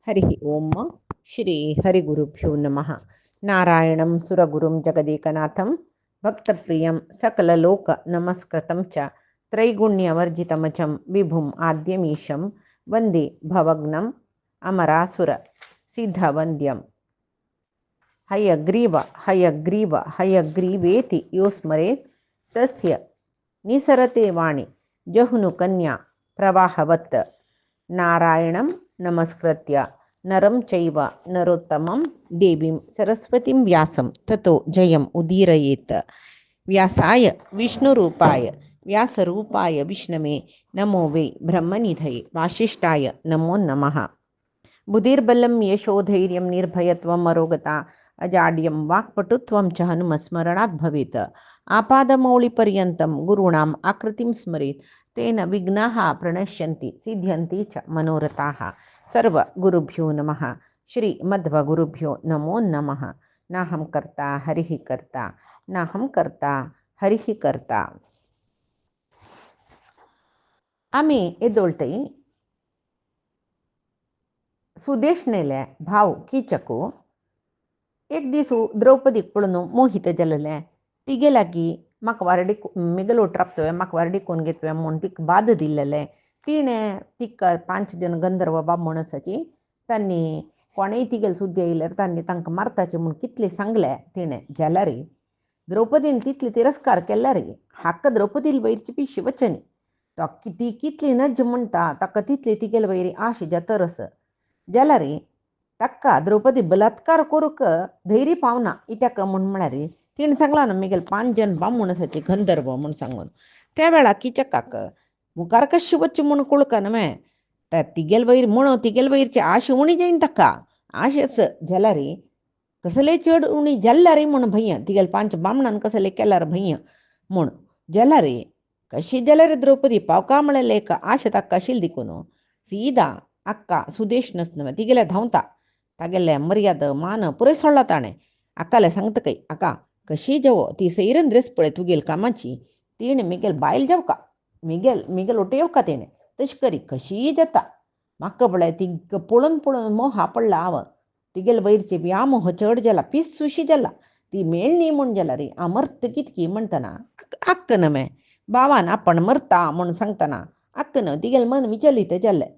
हरि ओम श्री हरिगुरुभ्यो नमः। नारायणं सुरगुरुं जगदेकनाथं भक्तप्रियं सकललोकनमस्कृतं च त्रैगुण्यवर्जितमजं विभुम् आद्यमीशं वन्दे भवग्नम् अमरासुर सिद्धवन्द्यं हयग्रीव हयग्रीव हयग्रीवेति यो स्मरेत् तस्य निसरते वाणी जहुनुकन्या प्रवाहवत्। नारायणं नमस्कृत्य नरं चैव नरोत्तमं देवीं सरस्वतीं व्यासं ततो जयम् उदीरयेत्। व्यासाय विष्णुरूपाय व्यासरूपाय विष्णवे नमो वै ब्रह्मनिधये वासिष्ठाय नमो नमः। बुधिर्बलं यशोधैर्यं निर्भयत्वम् अरोगता अजाड्यं वाक्पटुत्वं च हनुमस्मरणात् भवेत्। आपादमौलिपर्यन्तं गुरूणाम् आकृतिं स्मरेत् तेन विघ्नाः प्रणश्यन्ति सिद्ध्यन्ति च मनोरथाः। सर्वगुरुभ्यो नमः। श्रीमद्वगुरुभ्यो नमो नमः। नाहं कर्ता हरिः कर्ता नाहं कर्ता हरिः कर्ता. आम्ही एदोळतई सुदेशनेले भाव कीचको एक दिसू द्रौपदी पळून मोहित जलले तिगेलागी म्हाका वारडी मिगलोट रापतवे म्हाका वारडी कोण घेतवे म्हूण तिका बाद दिल्लेले तिणे तिका 5 जन गंधर्व बामण आसाची तांणी कोणेय तिगेले सुद्दी येयल्यार तांणी तांकां मारताचें म्हूण कितले सांगले तिणें जाल्यार द्रौपदीन तितले तिरस्कार केल्यार हाक्क द्रौपदील वयरची पिशी वचनी तो ती कितली नज म्हणटा ताका तितली तिगेले वयरी आश जतरस जाल्यार ताका द्रौपदी बलात्कार करूक धैर्य पावना इत्याक म्हळ्यार तिणें सांगला न्हू मिगेल 5 जन बामण आसाचे गंधर्व म्हूण सांगून त्या वेळा किचकाक मुखार कशें वचचें म्हूण कळुका न्हय तिगेल वयर म्हूण तिगेल वयरची आश उणी जायन ताका आश जाल्यार कसले चड उणी जाल्ल्यार म्हूण भंय तिगेल 5 बामणान कसले केल्यार भंय म्हूण जाल्यार कशी जाल्यार द्रौपदी पावका म्हळ्यार एक आश ताका आशिल्ली देखून सीदा अक्का सुदेशनच न्हय तिगेले धांवता तागेले मर्याद मान पुरे सोडला ताणें अक्काले सांगता कय आका कशी जावो ती सैरन द्रेस पळय तुगेल कामाची तिणें मिगेल बायल जावका मिगेल ओटे येवका तिणें तशी करी कशी जाता म्हाका पळय ती पळोवन पळोवन मोहा पडला हांव तिगेल वयरचे व्यामोह चड जाला पीस सुशी जाला ती मेळणी म्हूण जाल्यार अमर्थ कितकी म्हणटना आक्क न्हय बावान आपण मरता म्हूण सांगतना आक्क न्हय तिगेल मन विचलित जाल्लें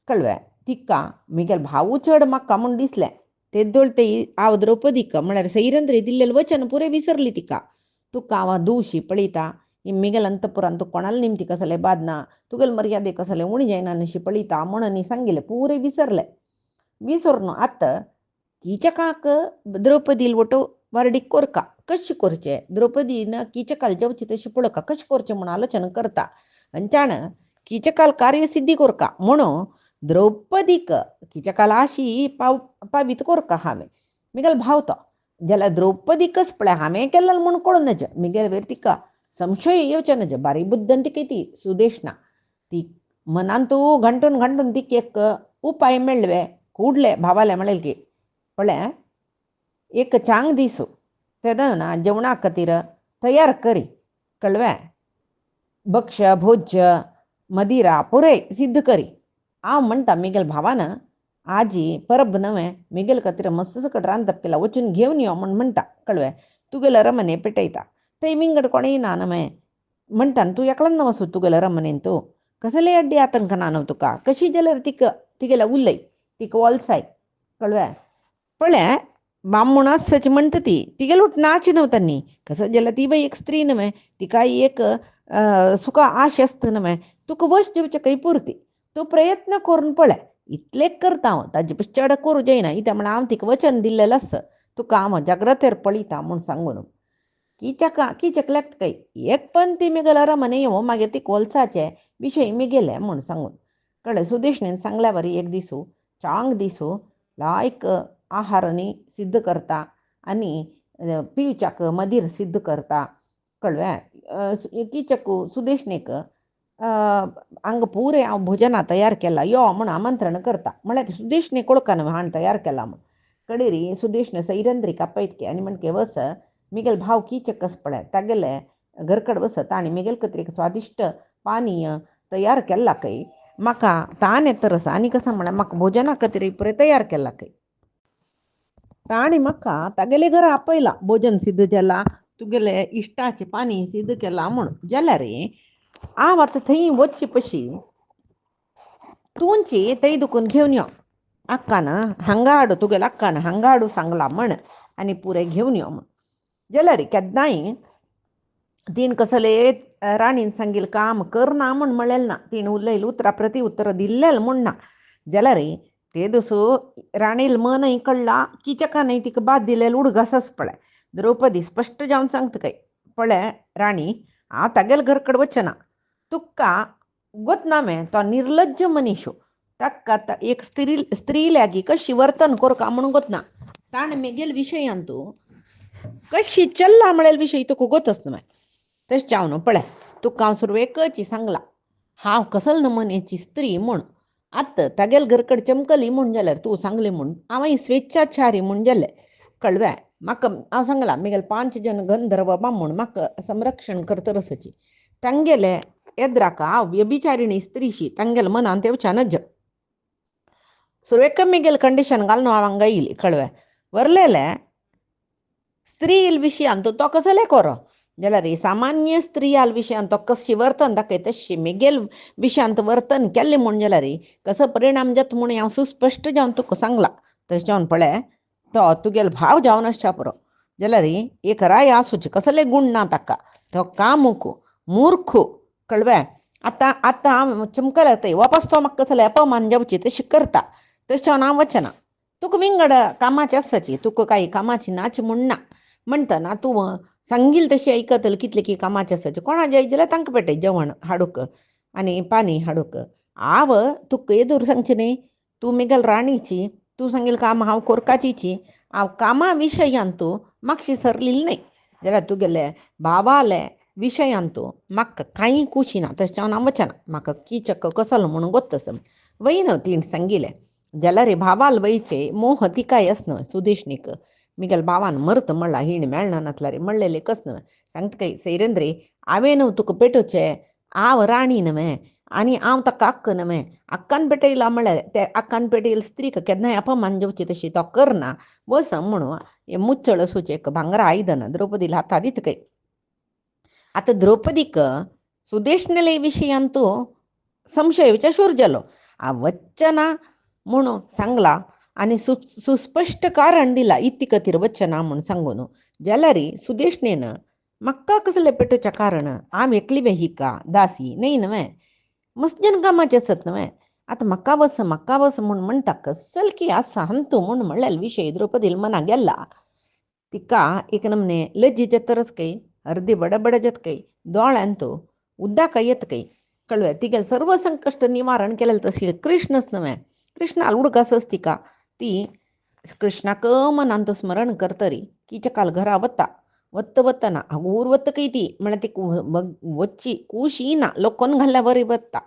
कळ्ळें तिका मिगेल भावू चड म्हाका म्हूण दिसलें तेदोळ ते हांव द्रौपदीक म्हळ्यार सैरंद्री दिल्लेलें वचन पुरे विसरली तिका तुका हांव दुशी पळयता मिगेल अंतपुरान तूं कोणाला निमती कसले बाद ना तुगेल मर्यादे कसले उणी जायना अशी पळयता म्हणून सांगिल्लें पुरे विसरलें विसरून आतां किचकाक द्रौपदी वटो वारडी कोरका कशें करचें द्रौपदीन किचकाल जेवची तशी पळोवका कशें करचें म्हूण आलोचना करता अंचाण किचकाल कार्यसिद्धी कोरका म्हणून द्रौपदीक किचकाल आशी पावीत कोरका हांवें मिगेल भाव तो जाल्यार द्रौपदीकच पळय हांवें केल्लो म्हूण कळून नज मिगेल वेर तिका संशय येवचे नज बारी बुद्दन ती ती सुदेशना ती मनान तूं घंटून तिका एक उपाय मेळ्ळे कूडले भावाले म्हळें की पळय एक चांग दिसू तेदना जेवणा खातीर तयार करी कळ्ळें भक्ष भोज्य मदिरा पुरे सिद्ध करी हांव म्हणटा मिगेल भावान आजी परब न्हय मिगेल खातीर मस्त सकट रांदप केला वचून घेवन यो म्हूण म्हणटा कळ्ळें तुगेले रमणे पेटयता थंय विंगड कोणेय ना न्हय म्हणटा तूं एकल्यान ना वचूं तुगेले रमणेन तूं कसले अड्डी आतंक ना न्हू तुका कशी जाल्यार तिगेले उलय तिका वलसाय कळ्ळें पळय बामूण आसच म्हणटा तिगेलो नाच नव्हता न्ही कसं जाल्यार ती बाई एक स्त्री न्हय तिका एक सुका आश आसता न्हय तुका वश जेवचें खंय पुरती तूं प्रयत्न करून पळय इतलें करता हांव ताजे चड करूं जायना इत्या म्हळ्यार हांव तिका वचन दिल्लें आस तुका हांव जाग्रतेर पळयता म्हूण सांगून किचक लागता खंय एक पंती मिगेलो रमणे येवं मागीर ती कोलसाचे विशय मिगेले म्हूण सांगून कळ्ळें सुदेशणेन सांगल्या वरी एक दिसू चांग दिसू लायक आहारांनी सिद्ध करता आनी पिवच्याक मदीर सिद्ध करता कळ्ळें किचकू सुदेशणेक हांगा पुरे हांव भोजना तयार केला यो म्हूण आमंत्रण करता म्हळ्यार सुदेशणे कळका न्हय हांण तयार केला म्हूण कडेरी सुदेशणे सैरंद्रीक आपयत की आनी म्हणके वस मिगेल भाव किचकस पळय तागेले घरकड वस ताणी मिगेल खातीर स्वादिश्ट पानीय तयार केला खंय म्हाका ताण येता तरस आनी कसां म्हळ्यार म्हाका भोजना खातीर पुरे तयार केला खंय ताणी म्हाका तागेले घरा आपयला भोजन सिद्ध जाला तुगेले इश्टाचे पानी सिद्ध केला म्हूण जाल्यार हांव आतां थंय वच्चे पशी तुमची थंय दुखून घेवन यो अक्कान हांगा हाडू तुगेल्या अक्कान हांगा हाडू सांगला म्हण आनी पुरे घेवन यो म्हण जाल्यार केन्नाय तीन कसले राणीन सांगिल्लें काम करना म्हूण म्हणलेलें ना तीन उरलेली उतरां प्रति उतर दिल्लें म्हूण ना जाल्यार ते दिसू राणील मनय कळला किचकानय तिका बाद दिलेलं उडगासच पळय द्रौपदी स्पश्ट जावन सांगता काय पळय राणी हांव तागेले घर कडेन वचना तुका गोतनामे तो निर्लज्ज मनीसो ताका एक स्त्री लागी कशी वर्तन करता म्हणून गोतना ताणें मेगेल विशयान तूं कशी चल्ला म्हळेल विशय तुका गोतच न्हय तशें जावन पळय तुका हांव सुरवेकची सांगला हांव कसल नमनेची स्त्री म्हूण आतां तागेले घर कडेन चमकली म्हूण जाल्यार तूं सांगलें म्हूण हांव स्वेच्छाचारी म्हूण जालें कळ्ळें म्हाका हांव सांगलां म्हगेले 5 जन गंधर्व बामूण म्हाका संरक्षण करता रसची तांगेले येद्राका हांव व्यभिचारिणी स्त्रीशी तांगेले मनान ते वचनच सुरवेक म्हगेले कंडिशन घालून हांव हांगा येयली कळ्ळें वरलेले स्त्री विशयान तो कसले करो जाल्यार सामान्य स्त्री विशयान तो कशी वर्तन दाखय तशी मेगेल विशयांत वर्तन केल्लें म्हूण जाल्यार कसो परिणाम जाता म्हूण हांव सुस्पश्ट जावन तुका सांगला तशें जावन पळय तो तुगेलो भाव जावन आसच्या पुरो जाल्यार एक राय आसूचे कसले गुण ना ताका तो कामुक मूर्ख कळ्ळें आतां हांव चमकले थंय वापस तो म्हाका कसले अपमान जावची तशी करता तशें जावन हांव वचना तुका विंगड कामाची आसाची तुका काही कामाची नाच म्हूण ना म्हणटना तूं सांगिल तशी ऐकतल कितले की कामाचे आसाचे कोणा जाय जाल्यार तांकां पेटय जेवण हाडूक आनी पानी हाडूक हांव तुका येदूर सांगचें न्ही तूं मेगेल राणीची तूं सांगिल काम हांव कोरकाचीची हांव कामा विशयान तूं म्हाकशी सरलेली न्हय जाल्यार तुगेले भावाले विशयान तूं म्हाका कांय कुशी ना तशें जावन हांव वचना म्हाका किचक कसलो म्हणून गोत्तस वयन तीण सांगिलें जाल्यार भावाल वयचे मोह तिकाय आसना सुदेशनीक म्हगेल्या भावान मरत म्हणला हिण मेळना नातल्यार म्हणलेलें कस न्हय सांगता काय सैरेंद्री हांवें तुका पेटोवचें हांव राणी न्हय आनी हांव ताका अक्क न्हय अक्कान पेटयला म्हळ्यार ते अक्कान पेटयला स्त्रीक केन्नाय अपमान जावची तशी तो करना बस म्हणून मुच्चळ असूचें एक भांगरा आयदन द्रौपदीला हाता दिता काय आतां द्रौपदीक सुदेशनेले विशयान तूं संशय विचार जालो हांव वचना म्हणून सांगला आनी सुस्पश्ट कारण दिला इती खातीर वचना म्हूण सांगून जाल्यार सुदेशनेन म्हाका कसलें पेटोवचें कारण हांव एकली वेहिका दासी न्हय न्हय मस्जन कामाचें आसत न्हय आतां म्हाका वस म्हूण म्हणटा कसल की आसा हंतू म्हूण म्हणलेलो विशय द्रौपदील मना गेला तिका एक नमने लज्ज तरच काही अर्दी बडबड जात काही दोळ्यान तो उद्दाक येत काही कळ्ळें तिगे सर्व संकश्ट निवारण केलेलं तशी कृष्णच न्हय कृष्णाल उडकासच तिका ती कृष्णाक मनान तो स्मरण करतरी किचकाल घरा वत्तना उर वत्त काही ती म्हळ्यार ती वच्ची कुश येना लोकोन घाल्ल्या बरी वत्ता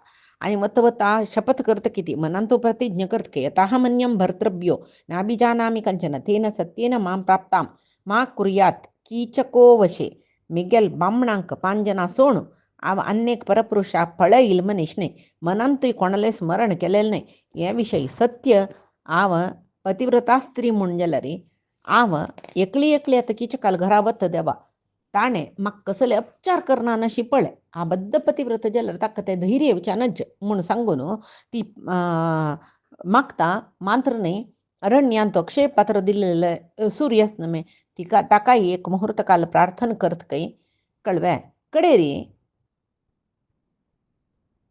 आनी वत्ता शपथ करता किती मनान तो प्रतिज्ञ करता की यथाहमन्यम भर्तृभ्यो नाभिजानामि कंचन तेन सत्येन मां प्राप्तां मा कुर्यात कीचको वशे मिगेल बामणांक 5 जनां सोण हांव अन्येक परपुरुषाक पळयल मनीस न्हय मनान तुवें कोणालें स्मरण केलेलें न्हय हे विशय सत्य हांव पतिव्रता स्त्री म्हूण जाल्यार हांव एकली आतां किचकाल घरा वता देवा ताणें म्हाका कसले उपचार करना नशी पळय हांव बद्द पतिव्रत जाल्यार ताका तें धैर्य येवचें म्हूण सांगून ती मागता मात्र न्हय अरण्यान तो अक्षय पात्र दिल्लें सूर्य न्हय तिका ताकाय एक मुहूर्त काल प्रार्थना करता काही कळ्ळें कडेरी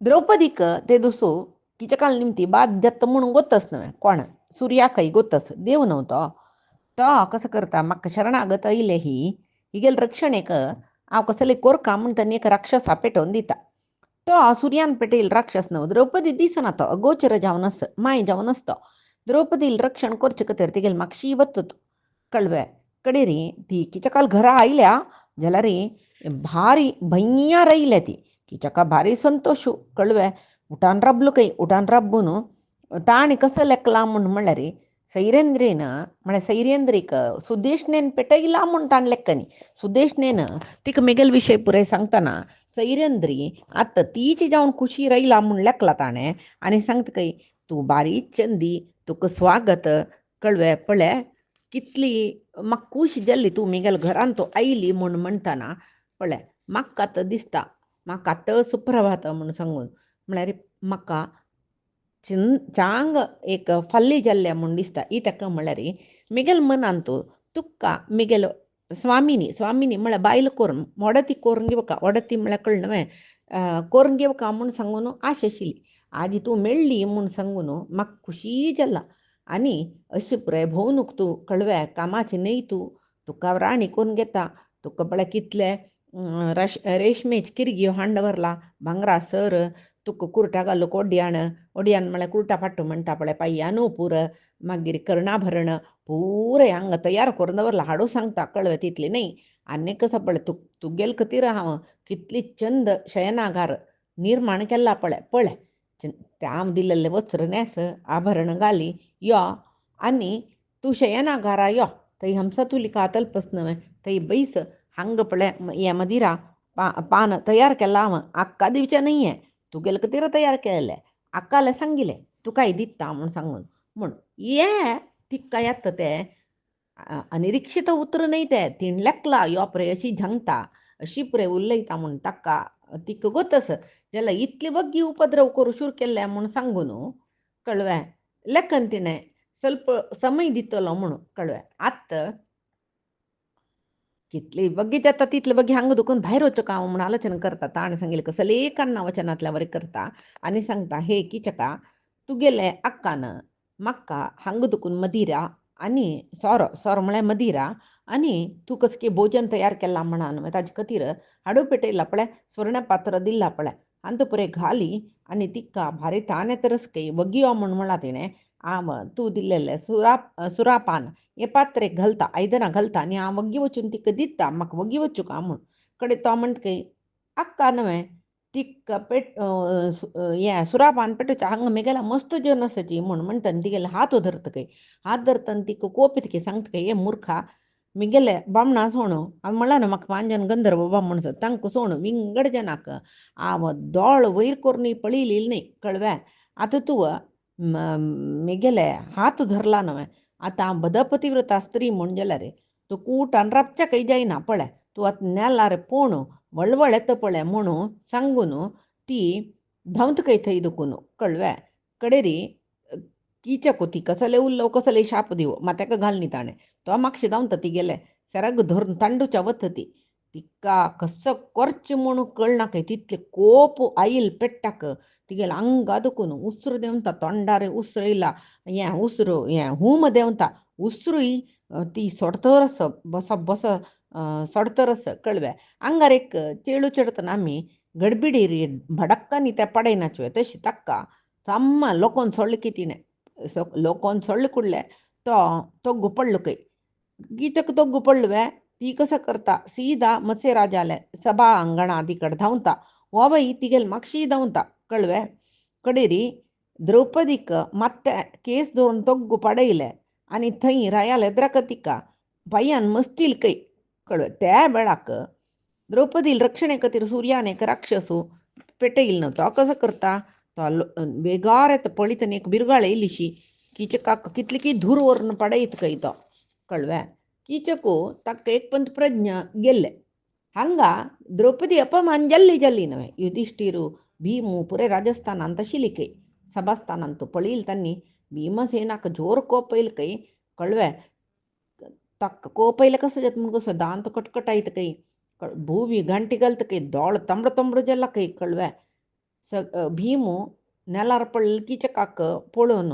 द्रौपदीक ते दुसो किचकाल निमती बाद देता म्हणून गोतच न्हय कोण सुर्याकय गोतस देव नव्हतो तो कसं करता म्हाका शरणागत आयले हिगेल रक्षणेक हांव कसलें कोरका म्हूण तांणी एक राक्षसा पेटोवन दिता तो सुर्यान पेटयल राक्षस न्हय द्रौपदी दिसना तो अगोचर जावन माय जावन आसतो द्रौपदील रक्षण करचे खातीर तिगेल म्हाकशी वतत कळ्ळें कडेरी ती किचकाल घरा आयल्या जाल्यार भारी भय्यार आयल्या ती किचका भारी संतोश कळ्ळें उठान राबलो काही उठान राबून ताणी कसं लेखला म्हूण म्हणल्यार सैरेंद्रीन म्हळ्यार सैरेंद्रीक सुदेशनेन पेटयला म्हूण ताण लेखनी सुदेशनेन तिका मेगेल विशय पुराय सांगतना सैरेंद्री आता तीची जाऊन खुशी राहिला म्हूण लेखला ताणें आनी सांगता काय तूं बारीच चंदी तुका स्वागत कळ्ळें पळय कितली म्हाका खूश जाल्ली तूं मिगेल घरान तूं आयली म्हूण म्हणटाना पळय म्हाका आतां दिसता म्हाका आतां सुप्रभात म्हूण सांगून म्हळ्यार म्हाका चांग एक फल्ली जाल्लें म्हूण दिसता ही ताका म्हळ्यार मिगेल मनान तूं तुका मिगेल स्वामिनी म्हळ्यार बायल करून मोडती करून घेवका ओडती म्हळ्यार कळ्ळें न्हय करून घेवका म्हूण सांगून आश आशिल्ली आजी तूं मेळ्ळी म्हूण सांगून म्हाका खुशी जाला आनी अशें पुराय भोंवून तूं कळ्ळें कामाची न्हय तुका राणी करून घेता तुका पळय कितले रेशमेच किरग्यो हांड व्हरला भांगरा सर तुका कुर्टा घालूंक ओडयान म्हळ्यार कुर्टा फाट्टू म्हणटा पळय पाययानू पूर मागीर कर्णाभरण पुरे हांगा तयार करून दवरला हाडू सांगता कळ्ळें तितली न्हय आनी कसं पळय तुगेल खातीर हांव कितली चंद शयनागार निर्माण केला पळय ते हांव दिल्लें वस्त्र न्हेस आभरण घाली यो आनी तूं शयनागारा यो थंय हंसतुलिका तल्पस न्हय थंय बैस हांगा पळय हें मदिरा पान तयार केला हांव आक्का दिवचें न्हय तुगेले खातीर तयार केलें आक्काले सांगिल्लें तुकाय दिता म्हूण सांगून म्हूण ये तिका येता तें अनिरिक्षीत उतर न्हय तें तीण लेखला यो पळय अशी झंगता अशी पुरे उलयता म्हूण ताका तिका गोतस जाल्यार इतली बग्गी उपद्रव करूं शूर केल्ले म्हूण सांगून कळ्ळें लेखन तिणें ಸ್ವಲ್ಪ समय दितलो म्हणून कळ्ळें आत्ता कितली बग्गी जाता तितले बग्गी हांगा दुखून भायर वचूं का म्हूण आलोचना करता ताणें सांगिल्लें कसले कान्ना वचनांतल्या वरें करता आनी सांगता हे किचका तुगेले आक्कान म्हाका हांगा दुखून मदिरा आनी सोरो म्हळ्यार मदिरा आनी तूं कसके भोजन तयार केलां म्हणान ताजे खातीर हाडू पेटयला पळय स्वर्ण पात्र दिला पळय आनी तो पुरे घाली आनी तिका भारी ताणे तरस काही बग्गी यो म्हूण म्हणला तिणें तूं दिल्लेलें सुरापान हे पात्रेक घालता आयदनां घालता आनी हांव वग्गी वचून तिका दिता म्हाका वग्गी वचूं का म्हूण कडेन तो म्हणटा काय आक्का न्हय तिका हें सुरापान पेटोवचें हांगा मेगेला मस्त जेवण आसाची म्हूण म्हणटा तिगेले हात धरता काय हात धरता आनी तिका कोपीत काय सांगता काय हे मुर्खा मिगेले बामणा सोणू हांव म्हणला न्हय म्हाका पांजन गंधर्व बामण तांकां सोणू विंगड जनाक हांव दोळ वयर करून पळयली न्हय कळ्ळें आतां तूं मिगेले हात धरला न्हय आतां हांव बदपतिव्रता स्त्री म्हूण जाल्यार तूं कूटान राबचें काही जायना पळय तूं आतां नेलार पोण वळवळ येता पळय म्हणून सांगून ती धांवता खंय थंय दुखून कळ्ळें कडेरी किचको ती कसले उरलो कसले शाप दिवो मा ताका घालनी ताणें तो म्हाका धांवता ती गेले सेरग धरून तांडूच्या वता ती तिका कसो करचें म्हणून कळना खंय तितले कोप आईल पेट्टाक तिगेले आंगा दुखून उसर देंवता तोंडार उसर येयला हें उसर हें हूम देंवता उसरूय ती सोडतरस बस सोडतरस कळ्ळें आंगार एक चेडू चेडतना आमी गडबिडीर भडक्कानी त्या पडयनाच्यो तशी ताका साम्मा लोकोन सोडले की तिणें लोकोन सोडले कुडले तो तोग्गू पडलो खंय गीतक तोग्गू पडलो ती कसं करता सीदा मत्से जाले सभा अंगणा तिकड धांवता हो बाई तिगेल म्हाक्षी धांवता कळ्ळें कडेरी द्रौपदीक ಮತ್ತೆ केस धरून तोग्गू पडयले आनी थंय रायाल येद्राक तिका बायान मस्तील खंय कळ्ळें त्या वेळाक द्रौपदी रक्षणे खातीर सूर्यान एक राक्षसू पेटयलो न्हय तो कसो करता तो बेगार येता पळयत एक बिरगाळ येयलीशी किचकाक कितली की धूर व्हरून पडयत खंय तो कळ्ळें किचकू ताका एक पंत प्रज्ञ गेल्ले हांगा द्रौपदी अपमान जाल्ली न्हय युधिष्ठिरू भीमू पुरे राजस्थानांत आशिल्ली खंय सभास्थानांत तूं पळयली तांणी भीमसेनाक जोर कोप येयलो खंय कळ्ळें ताका कोप येयलो कसो जाता म्हूण कसो दांत कटकटायत खंय भूवी घंटी घालता खंय दोळ तंबड तंबड जाला खंय कळ्ळें भीमू नेलार पडले किचकाक पळोवन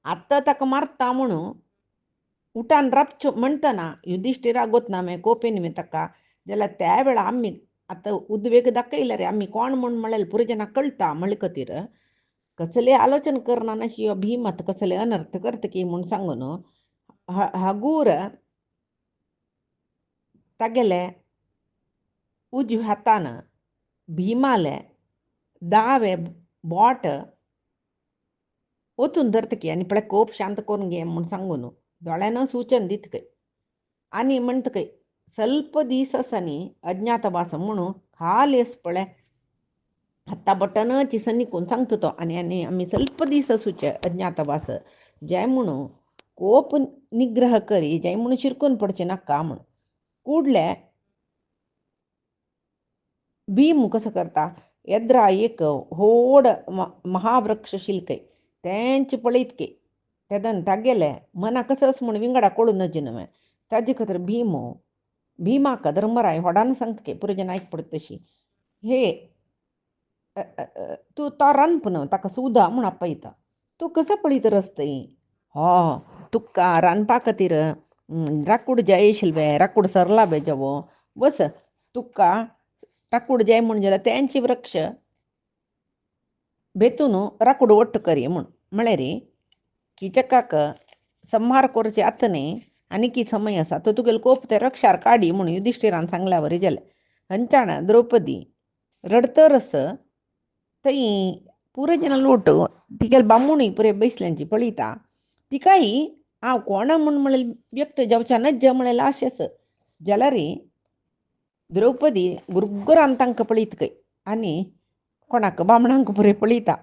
आत्तां ताका मारता म्हणून उठान राबच्यो म्हणटना युधिष्ठिरा गोतना मागीर कोपेन मी ताका जाल्यार त्या वेळा आमी आतां उद्वेग दाखयला रे आमी कोण म्हूण म्हळ्यार पुरो जनाक कळटा म्हणले खातीर कसले आलोचना करना नाशी हो भीम आतां कसले अनर्थ करता की म्हूण सांगून हगूर तागेले उजव्या हातान भीमाले दावे बोट ओतून धरता की आनी पळय कोप शांत करून घे म्हूण सांगून दोळ्यान सूचन दिता खंय आनी म्हणटा खंय ಸ್ವಲ್ಪ दीस आसांनी अज्ञातवास म्हणून ಹಾಲು ಎಸ್ಪಳೆ ಹತ್ತ ಬಟ್ಟನ ಚಿಸನ್ನಿ सांगतो आणि आम्ही ಸ್ವಲ್ಪ दिवस सुचे अज्ञातवास जय म्हणू कोप निग्रह करी जय म्हणून शिरकून पडचे नका म्हणून कुडले भीम कसं करता एद्रा एक होड महावृक्ष शिल्के त्यांचे पळीतके त्यादन तागेले मना कसंच म्हणून विंगडा कोळून नजे नव्हे ताजे खातर भीमाक धर्मराय होडान सांगतके पुरे जन ऐक पडत तशी हे तू तो रानपण ताका सुदा म्हण आपयता तू कसं पळीत रस्तय हो तुका रानपा खातीर राकूड जाय आशिल्ले राकूड सरला बे जवो बस तुका राकूड जाय म्हण जाल्यार त्यांची वृक्ष बेतून राकूड ಒಟ್ಟು करी म्हण म्हळ्यार किचकाक संहार करचे आतने आनी की समय आसा तो तुगेलो कोप ते रक्षार काडी म्हूण युधिष्ठिरान सांगल्या वरी जालें हंचाण द्रौपदी रडतरस थंय पुरे जन लोट तिगेल बामूणय पुरे बैसल्यांची पळयता तिकाय हांव कोणा म्हूण म्हळें व्यक्त जावच्या नज्ज म्हळें लाशेस जाल्यार द्रौपदी गुरगुरान तांकां पळयतकय आनी कोणाक बामणांक पुरे पळयता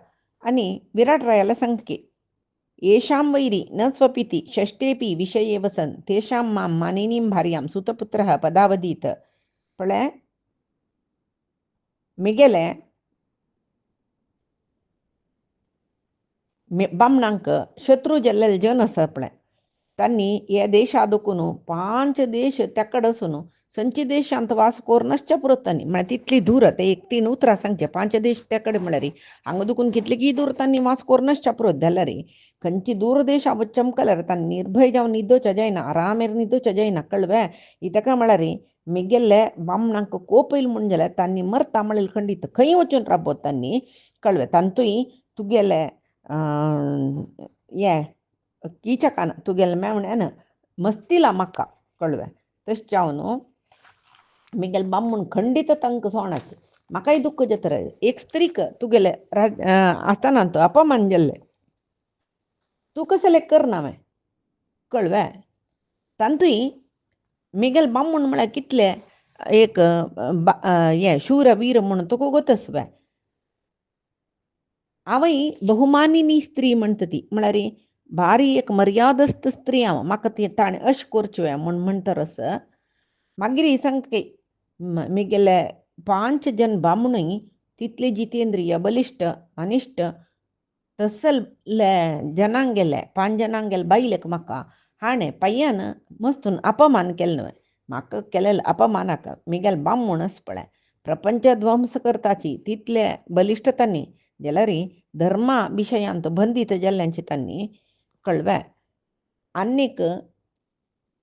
आनी विराटरायाला सांगतकी येषां वैरी न स्वपिति षष्ठेपि विषये वसन तेषां मां मानिनीं भार्यां सुतपुत्रः पदावदीत पळय मिगेले बामणांक शत्रू जल्लेले जन आसा पळय तांणी हे देशादकून 5 देश तेकड असून संची देशांत वास कोरनश्च्या पुरतांनी म्हळ्यार तितली दूर ते एक 3 उतरां सांगचे 5 देश तेकडे म्हळ्यार हांगा दुखून कितले की दूर तांणी वास कोरनश्च्या पुरत जाल्यार खंयची दूर देश वच्चमकल्यार तांणी निर्भय जावन न्हिदोवच्या जायना आरामेर न्हिदोवच्या जायना कळवे इतका म्हळ्यार मिगेल्ले बामणांक कोप येयलो म्हण जाल्यार तांणी मरता म्हळें खंडीत खंय वचून राबोत तांणी कळवे तांतूय तुगेले ये कीचकान तुगेले मेवण्यान मस्तीला म्हाका कळवे तशें जावन मिगेल बामूण खंडीत तांकां सोणाचे म्हाकाय दुख्ख जाता एक स्त्रीक तुगेले आसतना तो अपमान जाल्ले तू कसले करना हांवें कळवे तांतूय मिगेल बामूण म्हळ्यार कितले एक ये शूर वीर म्हणून तुका गोतस वे आवय बहुमानिनी स्त्री म्हणटा ती म्हळ्यार भारी एक मर्यादस्त स्त्री हांव म्हाका ती ताणें अश करचें म्हण म्हणटरस मागीर सांगता मिगेले 5 जन बामणूय तितले जितेंद्रिय बलिश्ट अनिश्ट तसले जनांक गेले 5 जनांक गेले बायलेक म्हाका हाणें पय्यान मस्तून अपमान केलें न्हय म्हाका केलेले अपमानाक मिगेल बामूणच पळय प्रपंच ध्वंस करताची तितले बलिश्ट तांणी जाल्यार धर्मा विशयांत बंदीत जाल्ल्यांची तांणी कळवे आनीक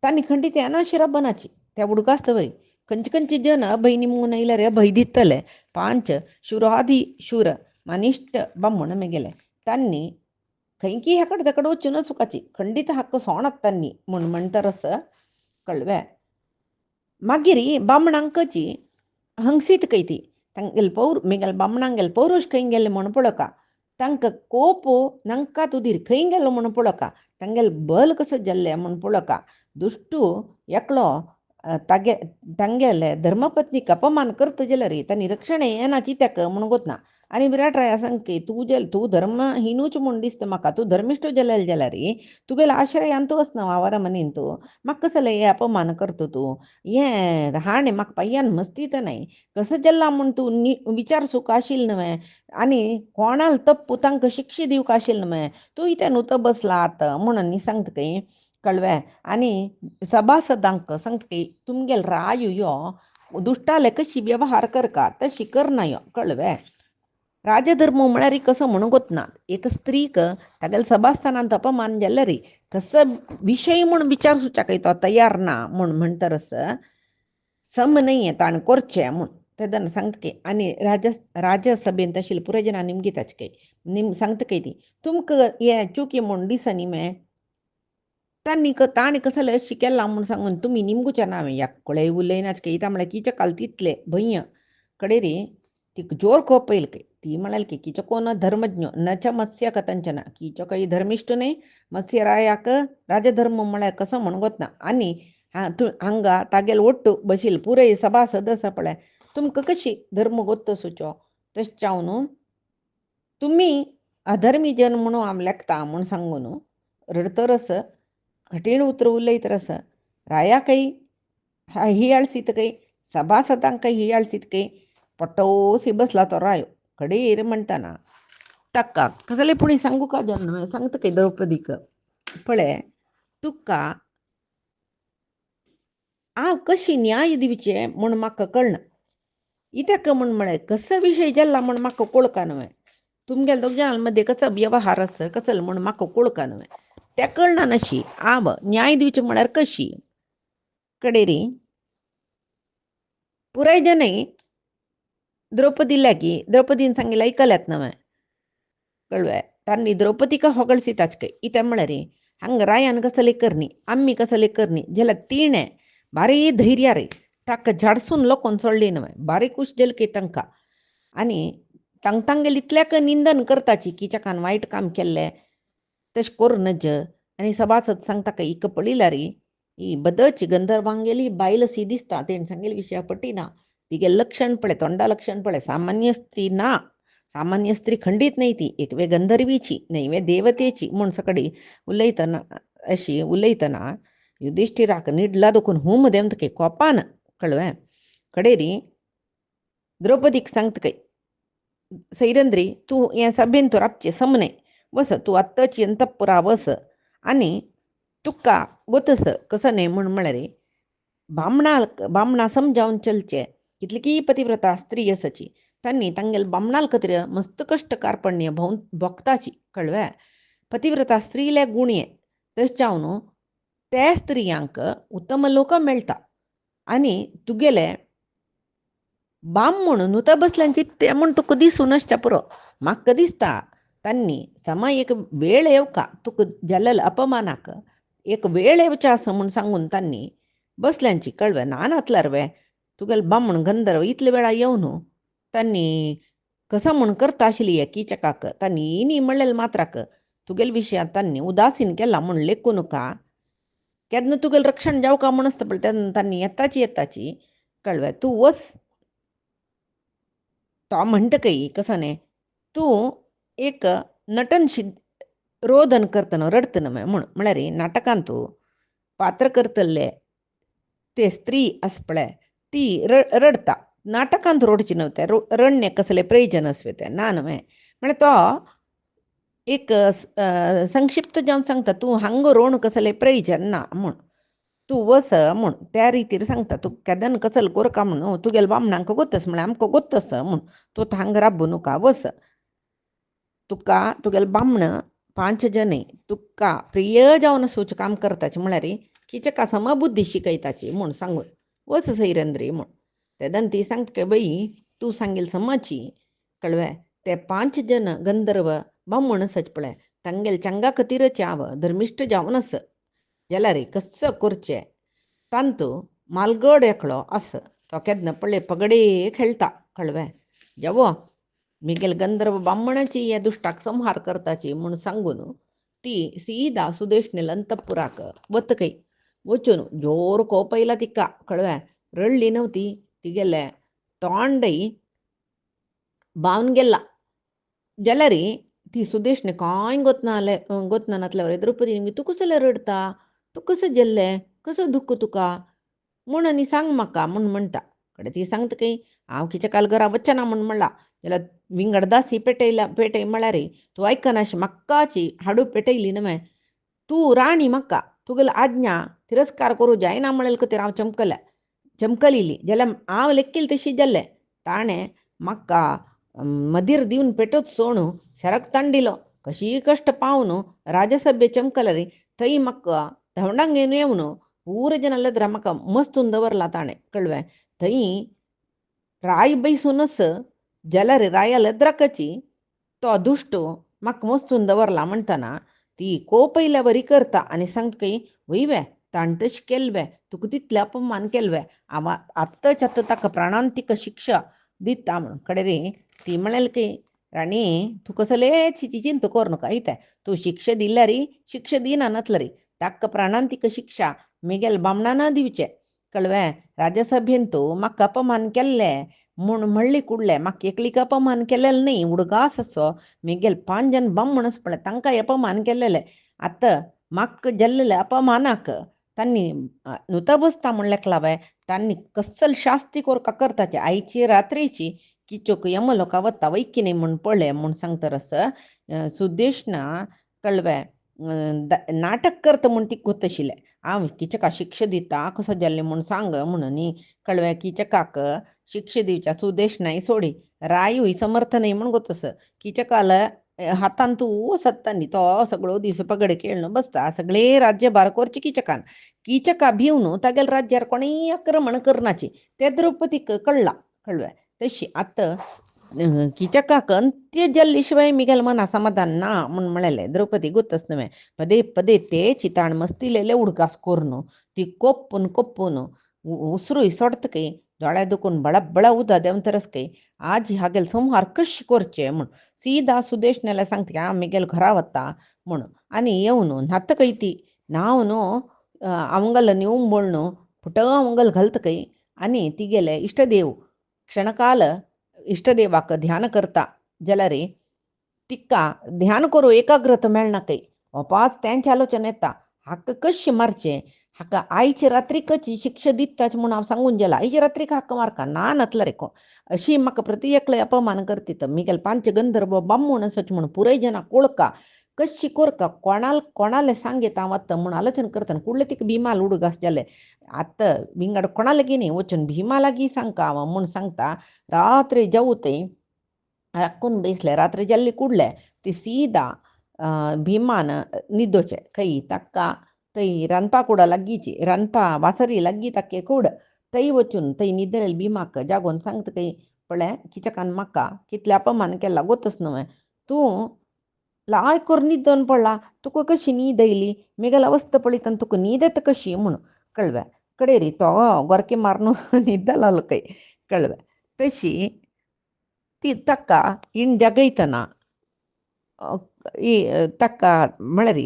तांणी खंडीत अनाशिरा बनाची त्या उडकास्तवरी खंयची जन भयणी म्हणून येयल्यार भंय दितले 5 शुरादी शूर मनिश्ट बामूण मिगेले तांणी खंयकी हेकड तेकड वचून चुकाची खंडीत हक्क सोणात तांणी म्हूण म्हणटरस कळवे मागीर बामणांकची हंगसीत कैती तांगेल मिगेल बामणांगेल पौरुश खंय गेले म्हूण पळोवका तांकां कोप नंका तुदीर खंय गेलो म्हूण पळोवका तांगेल बल कसो जाल्ले म्हूण पळोवका दुश्टू एकलो तांगेले धर्मपत्नीक अपमान करता जाल्यार तांणी रक्षण येना चित्याक म्हूण गोतना आनी विराटराया सांगके तूं धर्महीनूच म्हूण दिसता म्हाका तूं धर्मिश्ट जालेले जाल्यार तुगेलो आश्रयान तूं वचना वावर मनीन तूं म्हाका कसले हे अपमान करता तूं हें हाणें म्हाका पय्यान मस्तीत न्हय कसो जाल्ला म्हूण तूं विचार सुख आशिल्लो न्हय आनी कोणाल तप्पू तांकां शिक्षा दिवंक आशिल्लो न्हय तूं इथे न्हू बसलात म्हणून सांगता कळवे आनी सभासदांक सांगता तुमगेल राय यो दुश्टाले कशी व्यवहार करका तशी करना यो कळवे राजधर्म म्हळ्यार कसो म्हणून गोतना एक स्त्रीक तागेले सभास्थानांत अपमान जाल्यार कसो विशय म्हूण विचार सुचाक तो तयार ना म्हूण म्हणटरस सम न्हय ताणें करचें म्हूण तेदन सांगता आनी राजसभेंत आशिल्ले पुराय जनां निमगीताचे सांगता ती तुमकां हे चुकी म्हूण दिसनी मे ताणें कसले शिकेला म्हूण सांगून तुमी निमगुच्या ना ह्या कोळे उलयनाच इता म्हळ्यार किच्या काल तितले भय्य कडेर ती जोर कोप येयल ती म्हणाल की किचो कोण धर्मज्ञ न च मत्स्य कथंचना किचो काही धर्मिष्ट न्हय मत्स्य रायाक राजधर्म म्हळ्यार कसो म्हूण गोतना आनी हांगा तागेल ओट्टू बशील पुरे सभासद आसा पळय तुमकां कशी धर्म गोत्तो सुचो तशें चावन तुम्ही अधर्मी जन म्हणून आमल्याकता म्हूण सांगून रडतरस कठीण उतर उलयतरस राया काही हियाळसीत काही सभासदांक काही हियाळसीत काही पट्टोसी बसला तो रायो कडेर म्हणटाना ताका कसले पुणी सांगू का जन्म सांगता काही द्रौपदीक पळय तुका हांव कशी न्याय दिवचे म्हूण म्हाका कळना इत्याक म्हूण म्हळें कसो विशय जाल्ला म्हूण म्हाका कळका न्हय तुमगेल्या दोग जाणां मदीं कसो व्यवहार आसा कसलो म्हूण म्हाका कळका न्हय तें कळना नशी हांव न्याय दिवचें म्हळ्यार कशी कडेरी पुराय जनय द्रौपदी लागी द्रौपदीन सांगिल्लें आयकल्यात न्हय कळ्ळें तांणी द्रौपदीक ಹೊಗಳಿಸಿತಾಚ್ ಕೈ ಈತ ಮಳರಿ ಹಂಗ ರಾಯನ್ कसले करनी आम्ही कसले करनी जेला तिणे भारी धैर्य रे ताका झाडसून लोकोन सोडली न्हय भारी खुश जेलकी तांकां आनी तांगेले इतल्याक निंदन करताची की चाकान वायट काम केल्लें तशें करूं नज आनी सभासद सांगता काय इक पळयला रे ही बदची गंधर्वांगेली बायल सी दिसता तेणें सांगेले विशया पटिना तिगे लक्षण पळय तोंडा लक्षण पळय सामान्य स्त्री ना सामान्य स्त्री खंडीत नाही ती एक वे गंधर्वीची नाही वे देवतेची म्हूण सकडी उलयतना अशी उलयतना युधिष्ठिराक निडला दुखून हूम देमतके कोपान कळ्ळें कडेरी द्रौपदीक सांगतकय सैरंद्री तूं हे सभेन तूं राबचें समने वस तूं आत्ताची अंतपुरा वस आनी तुका गोतस कसो न्हय म्हूण म्हळ्यार बामणा समजावन चलचें कितली की पतिव्रता स्त्री आसाची तांणी तांगेले बामणाल खातीर मस्त कश्ट कारपण्य भोगताची कळ्ळें पतिव्रता स्त्रीले गुणये तशें जावन त्या स्त्रियांक उत्तम लोक मेळटा आनी तुगेले बाम म्हणून नुता बसल्यांची ते म्हूण तुका दिसूं नासता पुरो म्हाका दिसता तांणी समय एक वेळ येवका तुका जाल्लेल्या अपमानाक एक वेळ येवचें आसा म्हूण सांगून तांणी बसल्यांची कळ्ळें नानातल्यार वे तुगेले बामण गंधर्व इतले वेळा येवन तांणी कसो म्हूण करता आशिल्ली हे किचकाक तांणी इनी म्हणलेले मात्राक तुगेले विशयांत तांणी उदासीन केला म्हूण लेखून का केन्ना तुगेलें रक्षण जावका म्हूण आसता पळय तेन्ना तांणी येताची कळ्ळें तूं वस तो म्हणटकय कसो न्हय तूं एक नटन रोदन करतना रडतना म्हूण म्हळ्यार नाटकांत तूं पात्र करतले ते स्त्री आसा पळय ती रडता नाटकांत रडची न्हय तें रडणे कसले प्रयोजन आसवे तें ना न्हय म्हळ्यार तो एक संक्षिप्त जावन सांगता तूं हांगा रोवन कसलें प्रयोजन ना म्हूण तूं वस म्हूण त्या रितीर सांगता तूं केदन कसले कोरका म्हूण तुगेले बामणांक गोतस म्हळ्यार आमकां गोतस म्हूण तूं हांगा राबू नाका वस तुका तुगेले बामण 5 जन तुका प्रिय जावन सोच काम करताचें म्हळ्यार किचका समबुद्धी शिकयताची म्हूण सांगून वस सैरंद्री म्हूण तेदन ती सांगता बाई तूं सांगील समची कळ्ळें ते 5 जन गंधर्व बामण आसात पळय तांगेले चंगा खातीर चाव धर्मिश्ट जावन आस जाल्यार कसो करचें तांतू मालगड एकलो आस तो केन्ना पळय पगडे खेळटा कळ्ळें जेवो मिगेल गंधर्व बामणाची हे दुश्टाक संहार करताची म्हूण सांगून ती सीदा सुदेशनेल अंतपुराक वतकय वचून जोर कोपयला तिका कळ्ळें रडली नव्हती तिगेलें तोंडय बावन गेला जाल्यार ती सुदेशने कांय गोतना नातल्या द्रौपदी तूं कसो रडता तूं कसो जेल्लें कसो दुख्ख तुका म्हूण आनी सांग म्हाका म्हूण म्हणटा कडेन ती सांगता की हांव किच्या काल घरा वचना म्हूण म्हणला जाल्यार विंगडदासी पेटय म्हळ्यार तूं आयकनाशी म्हाकाची हाडू पेटयली न्हय तूं राणी म्हाका तुगेली आज्ञा तिरस्कार करूं जायना म्हळेल खातीर हांव चमकलिली जाल्यार हांव लेखील तशी जाल्लें ताणें म्हाका मदीर दिवन पेटोवच सोण शरक तांडिलो कशी कश्ट पावन राजसभे चमकल्यार थंय म्हाका धवणांक घेवन येवन पूर जनाल्या म्हाका मस्तून दवरला ताणें कळ्ळें थंय राय बैसूनच जाल्यार राया लद्राकाची तो दुश्ट म्हाका मस्तून दवरला म्हणटना ती कोपयल्या बरी करता आनी सांगता की वयवे ताण तशें केल्ले तुका तितलें अपमान केल्ले हांव आत्ताच्या ताका प्राणांतीक शिक्षा दिता म्हूण कडेन ती म्हळेल की राणी तूं कसले चिंता कर नाका इते तूं शिक्षा दिल्यार शिक्षा दिना नातल्यार ताका प्राणांतीक शिक्षा मिगेल बामणाना दिवचें कळ्ळें राजसभेन तूं म्हाका अपमान केल्लें म्हूण म्हणली कुडले म्हाका एकलीक अपमान केलेलें न्ही उडगास असो मेगेल 5 जन ब्राह्मणच पळय तांकांय अपमान केलेले आतां म्हाका जेल्लेले अपमानाक तांणी नुतबसता म्हणलेक लावाय तांणी कसल शास्ती कोरका करताचे आयची रात्रीची किचोक यमलोका वता वैकिनी म्हूण पळय म्हूण सांगतरस सुदेशना कळवे नाटक करता म्हूण ती कोत आशिल्लें हांव किचका शिक्षा दिता कसो जाल्लें म्हूण सांग म्हणून न्ही कळवे किचकाक शिक्षा दिवच्या सुदेशनाय सोडी रायूय समर्थ न्ही म्हूण गोतस किचकाल हातान तूं सत्ता न्ही तो सगळो दीस पगडे खेळून बसता सगळे राज्यभार करचे किचकान किचका भिवन तागेल राज्यार कोणीय आक्रमण करनाची ते द्रौपदीक कळला कळवे तशी आतां किचकाक अंत्य जल्ले शिवाय मिगेल मना समाधान ना म्हूण म्हळेलें द्रौपदी गोतस न्हय पदे पदे ते चिताण मस्तिलेले उडकास कोरून ती कोपून कोपून उसरूय सोडतकी दोळ्या दुखून बळा उदा देंवतरसकय आज हागेल संहार कशें करचें म्हूण सीदा सुदेश नेल्यार सांगता हांव मिगेल घरा वता म्हूण आनी येवन नातकय ती नांव न्हू अवंगल न्यू बोळणू फुट अवंगल घालतकय आनी तिगेले इश्टदेव क्षणकाल इष्टदेवाक ध्यान करता जाल्यार तिका ध्यान करूं एकाग्रता मेळनाकय वपास तेंचे आलोचन येता हाका कशें मारचें हाका आयचे रात्रीकची शिक्षा दिताच म्हूण हांव सांगून गेला आयचे रात्रीक हाका मारका ना नातला रे कोण अशी म्हाका प्रति एकले अपमान करती तर मिगेल 5 गंधर्व बामूण सच म्हूण पुराय जना कोळका कशी कोरका कोणाले सांगेत हांव आतां म्हूण आलोचन करता कुडले तिका भिमाल उडगास जाले आतां विंगड कोणा लागीं न्ही वचून भिमा लागीं सांगता हांव म्हूण सांगता रात्री जावूतय राखून बैसले रात्री जल्ली कुडले ती सीदा भिमान निदोचे खंय ताका थंय रांदपा कुडा लागींची रांदपा वासरी लागीं ताके कूड थंय वचून थंय न्हिदलेले भिमाक जागोन सांगता खंय पळय किचकान म्हाका कितले अपमान केला गोतच न्हय तूं लाय कर न्हिदोन पडला तुका कशी न्हीद येयली मेगेल अवस्था पळयतना तुका न्हीद येता कशी म्हूण कळवे कडेरी तो गोरके मारून न्हिदलो खंय कळवे तशी ती ताका हिण जगयतना ताका म्हळ्यार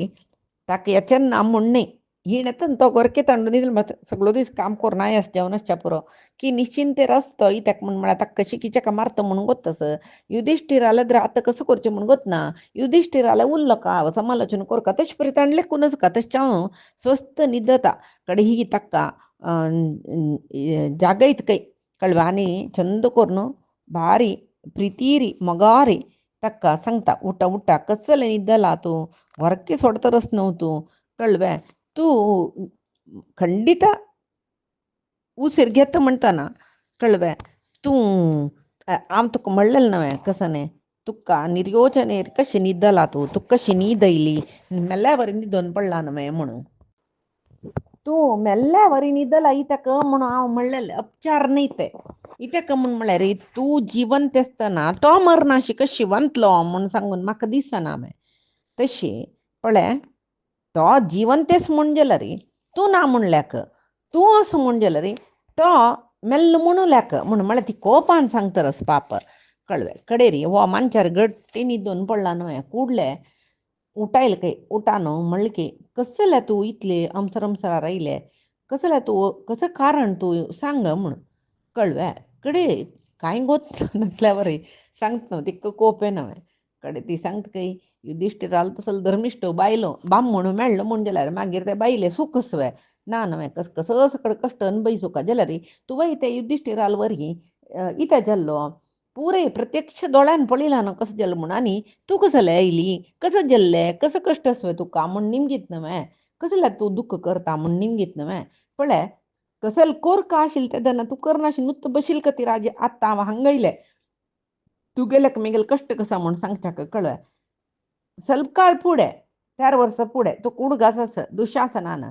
ताका येचें ना म्हूण न्ही हिण येतना तो गोरके तांडून न्हिदलो सगळो दीस काम करून आयस जेवनासच्या पुरो की निश्चिंतेर आसतो इत्याक म्हूण म्हळ्यार ताका कशी किचका मारता म्हूण गोतस युधिश्टीर जाल्यार आतां कसो करचें म्हूण गोतना युधिश्टीर जाल्यार उरलो का समालोचन करता तशें परी तांडले कुनच का तशें हांव स्वस्त न्हिदता कडे ही ताका जागयत कय कळवा आनी छंद करून भारी प्रितीरी मोगारी ताका सांगता उठा उठा कसले न्हिदला तूं ಹೊರಕ್ಕೆ सोडतरच न्हू तूं कळवे तूं खंडित उसीर घेता म्हणटना कळवे तूं हांव तुका म्हणलेलें न्हय कसने तुका निर्योजनेर कशें न्हिदला तूं तुका कशी न्हीद येयली मेल्ल्या बरें न्हिदोन पडला न्हय म्हणून तूं मेल्ल्या बरी न्हिदला इत्याक म्हणून हांव म्हणलेलें अपचार न्ही ते इत्याक म्हूण म्हळ्यार तूं जिवंत आसतना तो मरनाशी कशी वंतलो म्हूण सांगून म्हाका दिसना तशी पळय तो जिवंतेस म्हूण जाल्यार तूं ना म्हणल्याक तूं असो म्हूण जाल्यार तो मेल्लो म्हणूल्याक म्हूण म्हळ्यार ती कोपान सांगतरस पाप कळवे कडेरी हो मानशार गट्टी न्हिदोन पडला न्हय कुडले उठायल खंय उठा न्हू म्हणलें की कसं जाल्यार तूं इतले अमसर रायले कसं जाल्यार तूं कसं कारण तूं सांग म्हूण कळवे कडे कांय गोत नासल्यावर सांगता न्हू तिका कोप येना कडे ती सांगता खंय युधिश्टीराल तसलो धर्मिश्ट बायलो बामूण मेळ्ळो म्हूण जाल्यार मागीर ते बायले सूख सवय ना न्हय कसो सकड कश्ट अनुभविसूं जाल्यार तूं वय ते युधिश्टीराल वरी इता जाल्लो पुरे प्रत्यक्ष दोळ्यान पळयला न्हू कसो जाल्लो म्हूण आनी तूं कसो जाल्यार येयली कसो जाल्लें कसो कश्ट सवय तुका म्हूण निमगीत न्हय कसो जाल्यार तूं दुख्ख करता म्हूण निमगीत न्हय पळय कसल कोर का आशिल्लें तेदना तूं करनाशी नुस्त बशील का ती राजे आत्तां हांव हांगयलें तूं गेल्याक मिगेल कश्ट कसा म्हूण सांगच्याक कळय ಸ್ವಲ್ಪ काळ फुडें 4 वर्सां फुडें तूं उडगास आस दुशासनान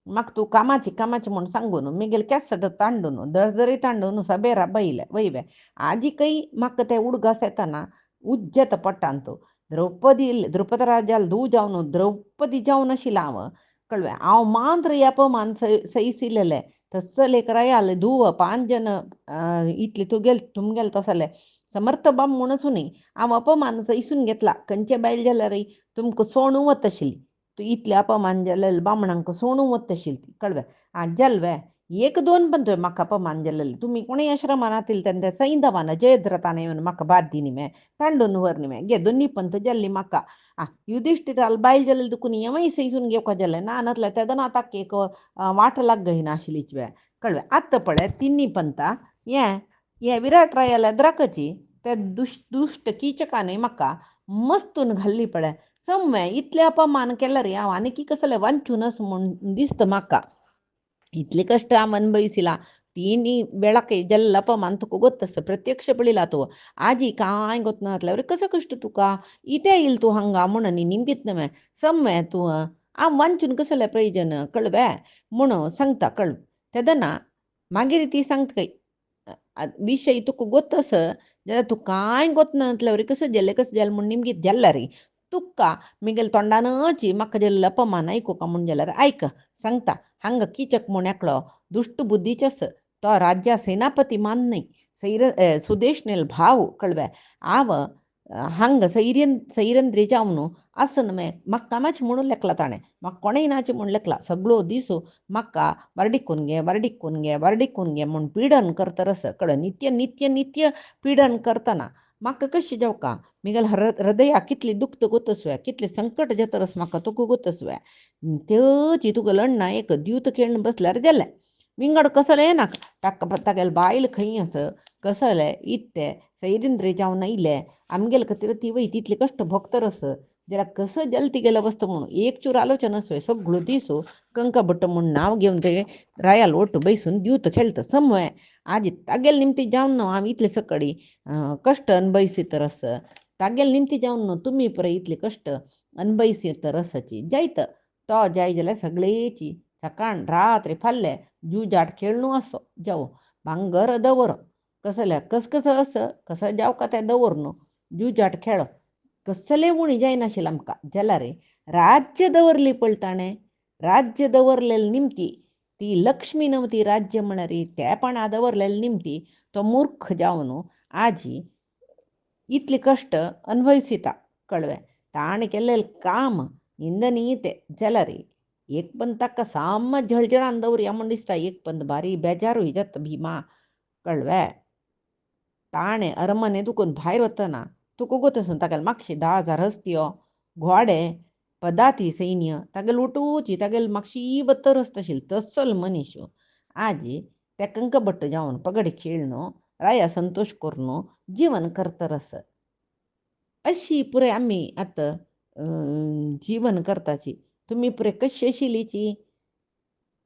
म्हाका तूं कामाची म्हूण सांगून मिगेल केंस तांडून दळदरी तांडून सबेरा बैले वयवे आजीकय म्हाका ते उडगास येतना उज्जत पडटान तूं द्रौपद राजाल धू जावन द्रौपदी जावन आशिल्लें हांव कळवे हांव मात्र अपमान सैसिलेले तस्सल एक रायाल धुव 5 जन इतले तुमगेल तसले समर्थ बाम म्हणूच न्ही हांव अपमान सैसून घेतला खंयचे बायल जाल्यार तुमकां सोणू वत आशिल्ली तूं इतले अपमान जाल्यार बामणांक सोणू वत आशिल्ली ती कळवे आज जाल्वे एक दोन पण तुवें म्हाका अपमान जाल्लेले तुमी कोणूय आश्रमानातील तेन्ना सैंदवान जयद्रथान येवन म्हाका बाद दिनी मे तांडून व्हरनी मे गे दोनी पंत जाल्ली म्हाका युधिष्ठिराल बायल जाल्ले दुखून येवय सैसून घेवका जाल्ले नानतले तेदना ताक एक वाट लाग गई नाशिलीच वे कळवे आत्त पळे तिन्नी पंता ये विराट रायाला द्राकची ते दुष्ट कीचकाने म्हाका मस्तून घाल्ली पळे सम्मे इतले अपमान केला रे हांव आनी की कसले वांचूनच म्हूण दिसता म्हाका इतले कष्ट हांव अनुभविಸಿಲ್ಲ ತೀನಿ ಬೆಳಕೆ ಇದೆಲ್ಲಪ್ಪ ಮಂತಕ್ಕೂ ಗೊತ್ತಸ ಪ್ರತ್ಯಕ್ಷ ಬೆಳಿಲಾತವ आजी काय ಗೊತ್ತನಾತ್ಲವ್ರಿ कसं कष्ट तुका इथे येईल तू हंगा म्हणून निंबित नव्हे सम्मे तू आ वांचून कसले प्रयोजन कळवे म्हणून सांगता कळव तेदना मागीर ती सांगता काही विषय तुका ಗೊತ್ತಸ जाल्यार तू काय ಗೊತ್ತನಾತ್ಲವ್ರಿ कसं जालें म्हूण निमगीत जाल्ला रे तुका मिगेल तोंडानची म्हाका जाल्लो अपमान ऐकूका म्हूण जाल्यार ऐक सांगता हंग कीचक म्हूण एकलो दुष्ट बुद्धीचस तो राज्य सेनापती मान्नै सुदेशनेल भाव कळवे आव हंग सैरंद्री जावनु असं मे म्हाका कामाची म्हणून लेखला ताणें म्हाका कोणेय नाची म्हूण लेखला सगळो दिसो म्हाका वर्डिकून घे म्हूण पिडन करता रस कळ नित्य नित्य नित्य पिडन करतना म्हाका कशी जावका मिगेल हृदया कितली दुखत गोतसव्या कितले संकट जेतरस म्हाका तुका गोतसव्या तेची तुका लढना एक द्यूत खेळून बसल्यार जालें विंगड कसले येना तागेल बायल खंय अस कसले इत्ते सैरिंद्री जावन येयले आमगेल खातीर ती वय तितले कश्ट भोगतरस जरा कसं जल ती गेलं बसतं म्हणून एक चूर आलोचना सोय सगळं दिसो कंका बट्ट म्हणून नाव घेऊन ते रायाल ओट बैसून दिवत खेळतं समय आजी तागेल निमती जावन न्हू हांव इतले सकडी कश्ट अनुभविसीत रस तागेल निमती जावन न्हू तुमी पळय इतले कश्ट अनुभविसीत रसाची जायत तो जाय जाल्यार सगळेची सकाळ रात्री फाल्ले जुजाट खेळणू असो जावो भांगर दवर कसल्या कसं असं कसं जाव का त्या दवर न्हू जुजाट खेळ कसले उणी जायनाशिल्ले आमकां जाल्यार रे राज्य दवरली पळय ताणें राज्य दवरलेली निमती ती लक्ष्मी नवती राज्य म्हणारी तेपणा दवरलेली निमती तो मूर्ख जावन आजी इतले कष्ट अनुभविसिता कळवे ताणे केल्लें काम निंदनीते जाल्यार रे एक पण ताका साम झळझळान दवरया म्हूण दिसता एक पण भारी बेजारूय जाता भिमा कळवे ताणे अरमने दुखून भायर वतना तुका गोतसून तागेल म्हापशे 10,000 हस्त्यो घोडे पदाती सैन्य तागेल उठूची तागेल म्हापशी बत्तर तशील तसल मनीस आजी त्या कंक बट्ट जावन पगडे खेळणं राया संतोष करून जीवन करतरस अशी पुरे आम्ही आता जीवन करताची तुम्ही पुरे कशी आशिल्लीची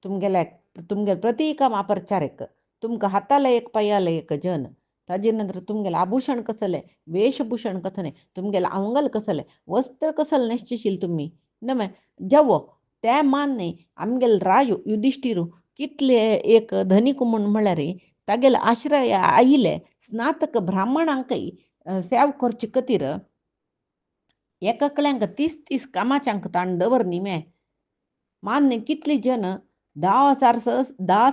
तुमगे प्रतीकामा प्रचारक तुमकां हाताला एक पायाला एक जन ताजे नंतर तुमगेले आभूषण कसले वेशभूषण कसले तुमगेले अंगल कसले वस्त्र कसले नेसचिशील तुम्ही नमे जावो ते मान्य आमगेल रायो युधिष्ठिरू कितले एक धनिक म्हूण म्हळ्यार तागेले आश्रय आयिले स्नातक ब्राह्मणांकय सेव करचे खातीर एककल्यांक 30 कामाच्यांक ताण दवरनी मे मान्य कितले जन 10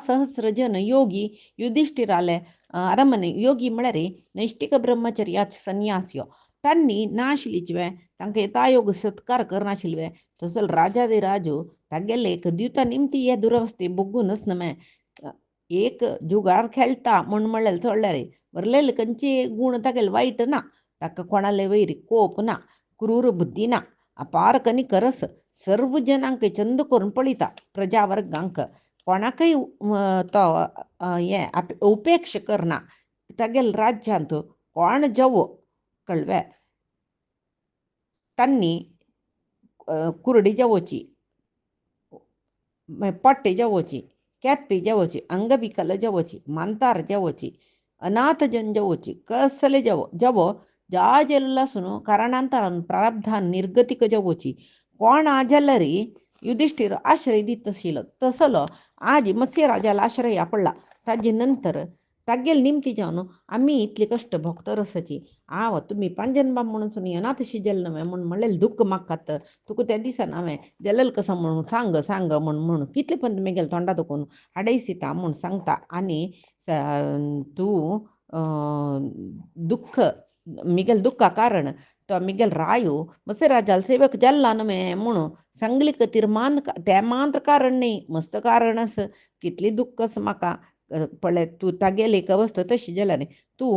सहस्र जन योगी युधिष्ठिराले अरमने योगी म्हळ्यार नैष्टिक ब्रह्मचर्याचे संन्यासियो तांणी नाशिल्लीचे तांकां यथायोग सत्कार करनाशिल्ले तसल राजादे राजू तागेले एक दिवता निमती हे दुरवस्थे बघूनच नमे एक जुगार खेळता म्हूण म्हणलें चडल्यार बरलेले खंयचे गूण तागेले वायट ना ताका कोणाले वैरी कोप ना क्रूर बुद्धी ना अपार कनिकरस सर्व जनांक चंद करून पळयता प्रजा वर्गांक कोणाकय तो हे उपेक्ष करना तागेल राज्यांत कोण जावो कळवे तांणी कुरडी जावोची पट्टे जावोची केप्पी जावोची अंगविकल जावोची मांतार जावोची अनाथ जन जावोची कसले जावो जाजेल्लासून कारणांतरान प्रारब्धान निर्गतिक जावोची कोण आजल्लरी युधिष्ठिर आश्रय दित तसलो आज मत्स्य राजाला आश्रय पडला ताजे नंतर तागेल निमती जावन आम्ही इतले कष्ट भोगतरसाची आव तुम्ही पांजनबाब म्हणून अनाथ शिजल नव्हे म्हणून म्हणलें दुःख मागतात तुका त्या दिसान हांवें जलल कसं म्हणून सांग म्हणून कितले पण मेगेल तोंडा दुखून हाडयसिता म्हूण सांगता आनी तूं दुःख मिगेल दुःखा कारण तो मिगेल रायो मसे राजाल सेवक जल्ला न मे म्हणून सांगलीक तिरमान त्या मात्र कारण नाही मस्त कारण असं कितली दुःखस म्हाका पळय तू तागेले एक वस्त तशी जला न्ही तू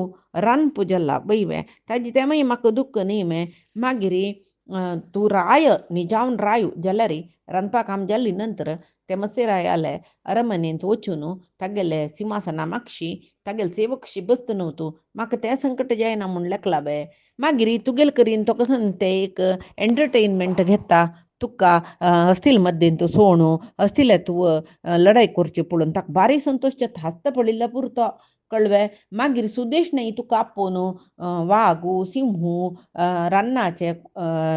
रान पुजल्ला बैवे ताजी तेमाय म्हाका दुःख न्ही मे मागिरी तू राय नी जावन रायू जाल्यार रांदपाक आम जाल्ली नंतर ते मसे रायाले अरमनेंत वचून तागेले सिंहासना मागशी तागेले सेवकशी बसत न्हू तूं म्हाका तें संकट जायना म्हूण लेकला बे मागिरी तुगेल करीन तो कसं ते एक एंटरटेनमेंट घेता तुका असतील मध्येन तू सोणू असतील तू लढाई करची पळोवन ताका बारी संतोष हास्त पडिल्ल्या पुरतो कळवे मागीर सुदेश न्ही तुका आपोवन वागू सिंहू रान्नाचे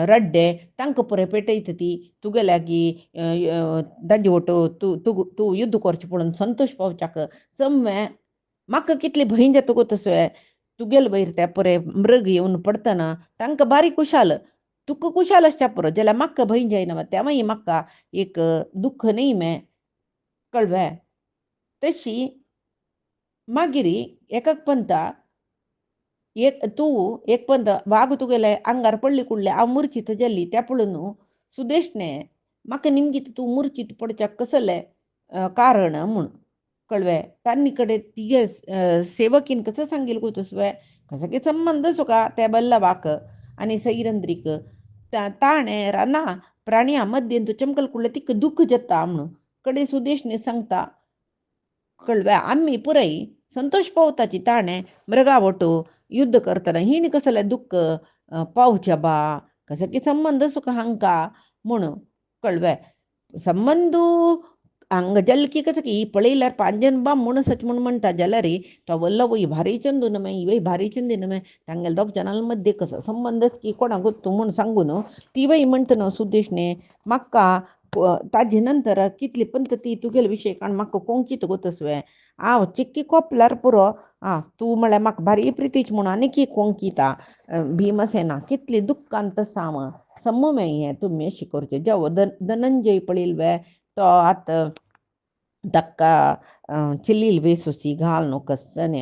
रड्डे तांकां पुरे पेटयता ती तुगे लागीं ताजे वटो तूं युद्ध करचें पळोवन संतोष पावच्याक सम्मे म्हाका कितली भंय जाता गो तसो तुगेल वयर ते परे मृग येवन पडतना तांकां बारी कुशाल तुका कुशाल आसच्या पुरो जाल्यार म्हाका भंय जायना त्या मागीर म्हाका एक दुःख न्ही मे कळवे तशी मागिरी एकाक पंता एक तू एक पंत वाग तुगेले आंगार पडली कुडले हांव मुर्चित जाल्ली त्या पळोवन सुदेशने म्हाका निमगीत तू मुर्चित पडच्याक कसले कारण म्हूण कळवे तान्नी कडेन तिगे सेवकीन कसं सांगेल गो तुसवे कसं की संबंध सुका त्या बल्लवाक आणि सैरंद्रीक ताणे राना प्राण्या मध्येन तू चमकल कुडले तिक दुःख जाता म्हणून कडे सुदेशने सांगता कळवे आम्ही पुरई संतोष पावताची ताणे मृगावटो युद्ध करतना हिने कसलं दुःख पावच्या बा कसं की संबंध सुख हांका म्हणून कळवे संबंध हांग जल की कसं की पळयल्यार पांजन बा म्हूण सच म्हूण म्हणटा जाल्यार तो वल्ल वय भारी चंदू न्हय इवय भारी चंदी न्हय तांगेल दोग जनाल मध्ये कसं संबंधच की कोणा गोत्तू म्हूण सांगून ती वय म्हणटा सुदेशने म्हाका ताजे नंतर कितली पंत ती तुगेले विशय कारण म्हाका कोंकीत गोतसवे हांव चिक्की कोपल्यार पुरो तूं म्हळ्यार म्हाका भारी प्रितीच म्हणून आनीक कोंकिता भीमसेना कितली दुख्खांत साम सम्म हें तुमी अशी करचें जेव धनंजय पळयलवे तो आतां ताका चिल्लील वेसुसी घाल न्हू कसं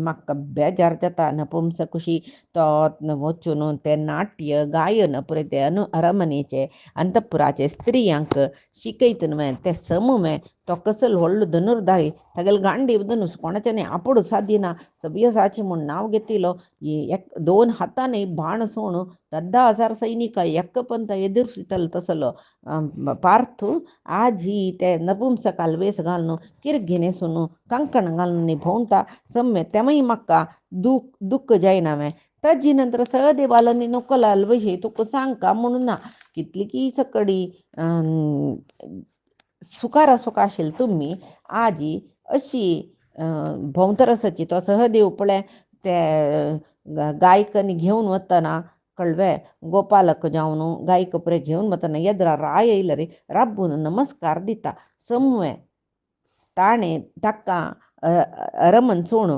म्हाका बेजार जाता नपुंसकुशी तो वचून ते नाट्य गायन पुरे ते अरमनेचे अंतपुराचे स्त्रियांक शिकयत न्हय ते समुमे तो कसलो व्हडलो धनुर्धारी तागेले गांडी धनुस कोणाच्या न्ही आपूण सादिना सभ्यसाची म्हूण नांव घेतिलो एक दोन हातांनी बाण सोण 10,000 सैनिक एक पंत एदिर्सितलो तसलो पार्थू आज ही ते नपुंसकाल वेस घालून किरगिनेसून कंकण घालून भोंवता सम्य तेमय म्हाका दुःख जायना मे ताजी नंतर सहदेवालांनी नोकलाल विशयी तुका सांगका म्हणून ना कितली की सकडी सुखारा सुखा आशिल्ली तुमी आजी अशी भोंवतरसाची तो सहदेव पळय ते गायकनी घेवन वतना कळवे गोपालक जावन गायक पुरे घेवन वतना येद्रा राय येयला रे राबून नमस्कार दिता सम्वे ताणे ताका रमन सोण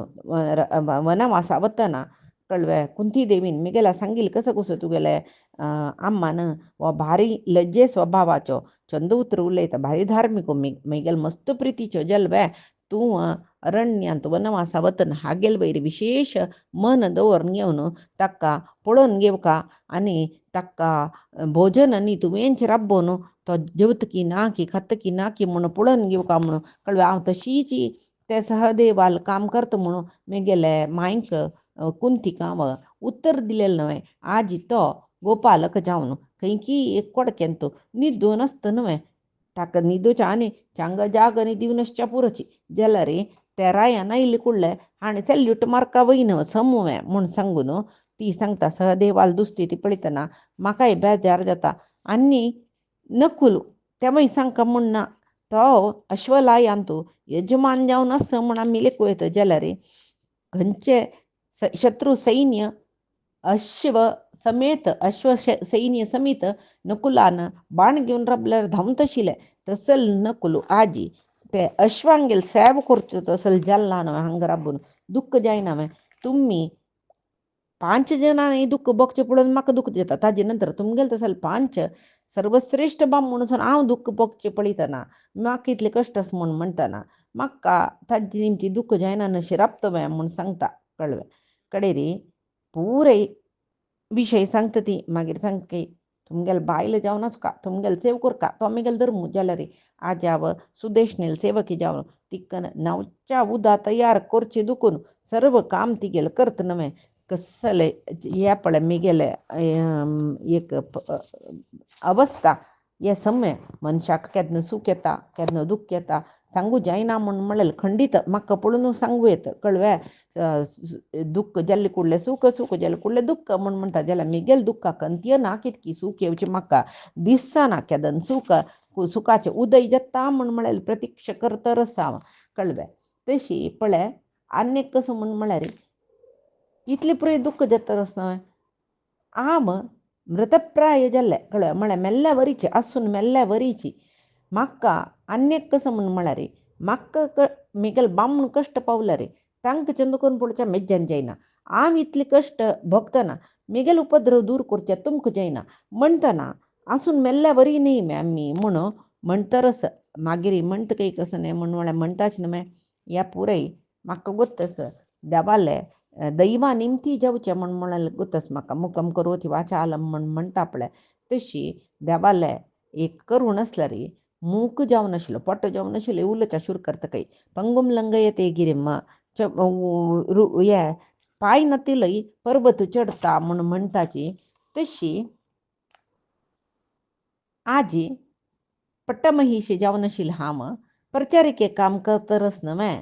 वनवासा वतना कळवे कुंती देवीन मिगेला सांगील कसं कसं तुगेले आम्मान व भारी लज्जे स्वभावाचो चंदूत्र उलयता भारी धार्मीक मिगेल मस्त प्रितीच्यो जल्वे तूं अरण्यांत वनवासा वतना हागेल वयर विशेष मन दवरून घेवन ताका पळोवन घेवका आनी ताका भोजन न्ही तुवेंच राबोवन तो जेवतकी ना की खातकी ना की म्हणून पळोवन घेवका म्हणून कळवे हांव तशीच ते सहदेवाल काम करता म्हणून मिगेले मांयक कुंतीक हांव उत्तर दिलेलें न्हय आज तो गोपालक जावन खंय की एक कोडकेन तो न्हिदून आसता न्हय ताका न्हिदोच्या आनी चांग जाग न्ही दिवनसच्या पुरोची जाल्यार ते रायान आयले कुडले हाणें सॅल्यूट मारका वयन समवे म्हूण सांगून ती सांगता सहदेवाल दुस्थिती पळयतना म्हाकाय बेजार जाता आनी नकुल तेमय सांगता म्हूण ना तो अश्वलायांतू यजमान जावन आसा म्हूण आमी लेखूं येता जाल्यार खंयचे शत्रू सैन्य अश्व सैन्य समेत नकुलान बाण घेवन राबल्यार धांवत आशिल्ले तसल नकुल आजी ते अश्वांगेल सेव करच्यो तसल जाल्ला न्हय हांगा राबून दुःख जायना न्हय तुमी 5 जणांनी दुःख भोगचें पळोवन म्हाका दुःख जाता ताजे नंतर तुमगेले तसल 5 सर्वश्रेष्ठ बाम म्हणून हांव दुःख भोगचें पळयतना म्हाका इतले कश्ट आसा म्हूण म्हणटना म्हाका ताजी निमची दुःख जायना नशी राबता म्हूण सांगता कळ्ळें कडेरी पुरे विषय सांगता ती मागीर सांगता तुमगेल बायल जावन आसू का तुमगेल सेव करका तो आमगेल धर्मू जाल्यार आजाव सुदेशनेल सेवकी जावन तिकन नवच्या उदा तयार करचे दुखून सर्व काम तिगेल करत नवे कसले या पळे मिगेले एक अवस्था हे समय मनशाक केदना सूख येता केदना दुःख येता सांगू जायना म्हणलें खंडीत म्हाका पळोवन सांगू येता कळव्या दुःख जाल्ले कुडले सुख सुख जाल्ले कुडले दुःख म्हणटा जाल्यार मिगेल दुःखाक अंत्य ना कितकी सूख येवची म्हाका दिसना केदन सुखाचे उदय जाता म्हळ्यार प्रतीक्षा करता रसाव कळव्या तशी पळय आनीक कसं म्हळ्यार इतले पुरे दुःख जाता रस आम मृतप्राय जाल्ले कळ्ळें म्हळ्यार मेल्ल्या वरीची आसून मेल्ल्या वरीची म्हाका आनीक कसं म्हळ्यार म्हाका मिगेल बामण कश्ट पावला रे तांकां चंद करून पळोवच्या मेज्जान जायना आम इतले कश्ट भोगतना मिगेल उपद्रव दूर करचे तुमकां जायना म्हणटना आसून मेल्ल्या वरी न्ही मे आमी म्हण म्हणटरस मागीर म्हणटा काही कसं नाही म्हळ्यार म्हणटाच न्ही मे ह्या पुरय म्हाका गोत्तस देवाले दैवा निमती जावचे म्हळ्यार गोतस म्हाका मुखम करोती वाचालम म्हणटा पळय तशी देवाले एक करूण आसला रे मूक जावन नाशिल्लो पोट्ट जावन नाशिल्लो उलच्या शूर करता काही पंगुम लंगयते गिरिम्मा हे पाय नतिलय पर्वत चढता म्हणटाची तशी आजी पट्टमहिषी जावन आशिल्ली हाम प्रचारिके काम करतरस न्हय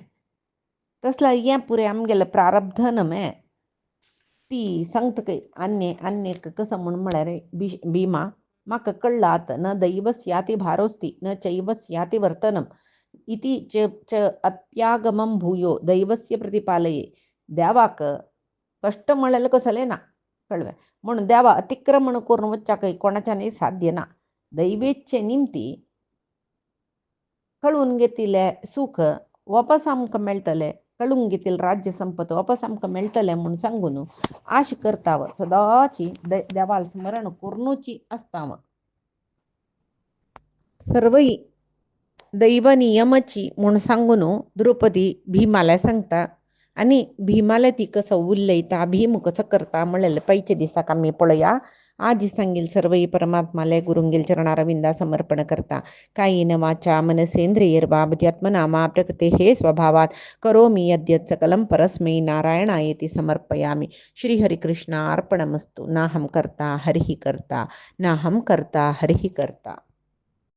तसला हें पुरे आमगेलें प्रारब्ध न्हय ती सांगता काही आन्यक कसं म्हळ्यार भीमा म्हाका कळ्ळा आत न दैवस्याति भारोस्ति न चैवस्याति वर्तनम इति च अप्यागमं भूयो दैवस्य प्रतिपालये देवाक कष्ट म्हळ्यार कसले ना कळवे म्हणून देवा अतिक्रमण करून वच्चा काही कोणाच्यानय साध्य ना दैवेचे निमती कळून घेतिले सुख वापस आमकां मेळटले कळून घेतील राज्य संपत वापस आमकां मेळटलें म्हूण सांगून आश करताव सदाची देवाल स्मरण करूनची आसताव सर्वई दैव नियमाची म्हूण सांगून द्रौपदी भीमाला सांगता आणि भीमाला ती कसं उलयता भीम कसं करता म्हळ्यार पैचे दिसाक आमी पळया आजी सांगील सर्वई परमात्माले गुरुंगेल चरणारविंदा समर्पण करता कायेन वाचा मनसेंद्रियर्वा बुद्ध्यात्मना प्रकृते हे स्वभावात करोमि यद्यत् सकलं परस्मै नारायणायेति समर्पयामि श्रीहरिकृष्ण अर्पणमस्तु नाहं कर्ता हरिः कर्ता नाहं कर्ता हरिः कर्ता